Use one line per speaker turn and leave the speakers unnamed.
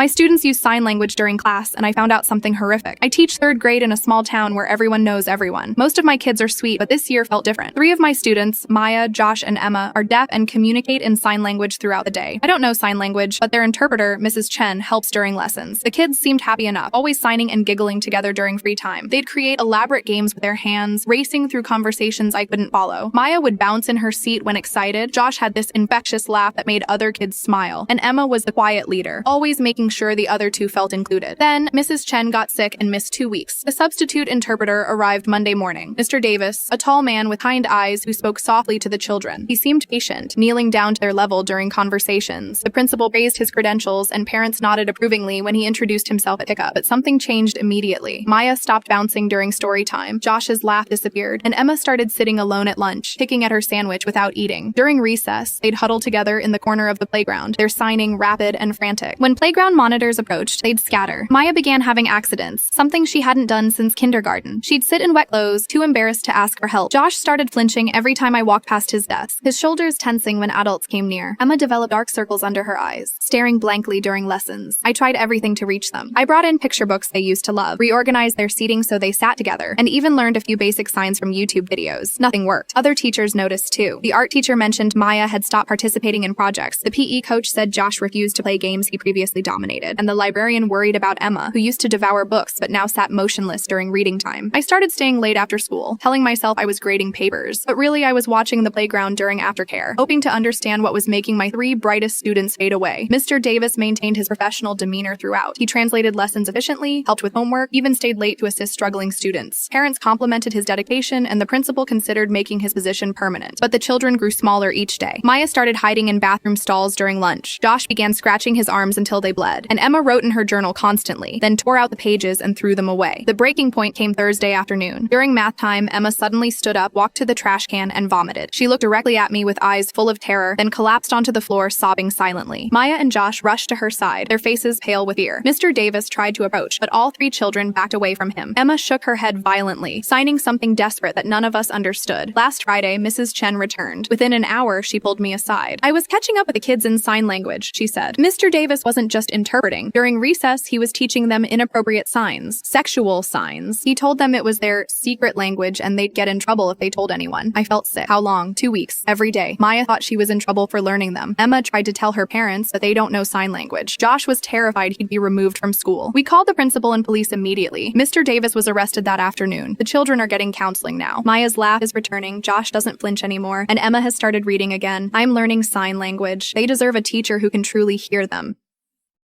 My students use sign language during class, and I found out something horrific. I teach 3rd grade in a small town where everyone knows everyone. Most of my kids are sweet, but this year felt different. 3 of my students, Maya, Josh, and Emma, are deaf and communicate in sign language throughout the day. I don't know sign language, but their interpreter, Mrs. Chen, helps during lessons. The kids seemed happy enough, always signing and giggling together during free time. They'd create elaborate games with their hands, racing through conversations I couldn't follow. Maya would bounce in her seat when excited. Josh had this infectious laugh that made other kids smile. And Emma was the quiet leader, always making sure the other 2 felt included. Then, Mrs. Chen got sick and missed 2 weeks. The substitute interpreter arrived Monday morning. Mr. Davis, a tall man with kind eyes who spoke softly to the children. He seemed patient, kneeling down to their level during conversations. The principal praised his credentials, and parents nodded approvingly when he introduced himself at pickup. But something changed immediately. Maya stopped bouncing during story time. Josh's laugh disappeared, and Emma started sitting alone at lunch, picking at her sandwich without eating. During recess, they'd huddle together in the corner of the playground, their signing rapid and frantic. When playground monitors approached, they'd scatter. Maya began having accidents, something she hadn't done since kindergarten. She'd sit in wet clothes, too embarrassed to ask for help. Josh started flinching every time I walked past his desk, his shoulders tensing when adults came near. Emma developed dark circles under her eyes, staring blankly during lessons. I tried everything to reach them. I brought in picture books they used to love, reorganized their seating so they sat together, and even learned a few basic signs from YouTube videos. Nothing worked. Other teachers noticed too. The art teacher mentioned Maya had stopped participating in projects. The PE coach said Josh refused to play games he previously dominated, and the librarian worried about Emma, who used to devour books but now sat motionless during reading time. I started staying late after school, telling myself I was grading papers, but really I was watching the playground during aftercare, hoping to understand what was making my 3 brightest students fade away. Mr. Davis maintained his professional demeanor throughout. He translated lessons efficiently, helped with homework, even stayed late to assist struggling students. Parents complimented his dedication, and the principal considered making his position permanent. But the children grew smaller each day. Maya started hiding in bathroom stalls during lunch. Josh began scratching his arms until they bled, and Emma wrote in her journal constantly, then tore out the pages and threw them away. The breaking point came Thursday afternoon. During math time, Emma suddenly stood up, walked to the trash can, and vomited. She looked directly at me with eyes full of terror, then collapsed onto the floor, sobbing silently. Maya and Josh rushed to her side, their faces pale with fear. Mr. Davis tried to approach, but all 3 children backed away from him. Emma shook her head violently, signing something desperate that none of us understood. Last Friday, Mrs. Chen returned. Within an hour, she pulled me aside. I was catching up with the kids in sign language, she said. Mr. Davis wasn't just interpreting. During recess, he was teaching them inappropriate signs, sexual signs. He told them it was their secret language and they'd get in trouble if they told anyone. I felt sick. How long? 2 weeks. Every day. Maya thought she was in trouble for learning them. Emma tried to tell her parents that they don't know sign language. Josh was terrified he'd be removed from school. We called the principal and police immediately. Mr. Davis was arrested that afternoon. The children are getting counseling now. Maya's laugh is returning. Josh doesn't flinch anymore. And Emma has started reading again. I'm learning sign language. They deserve a teacher who can truly hear them.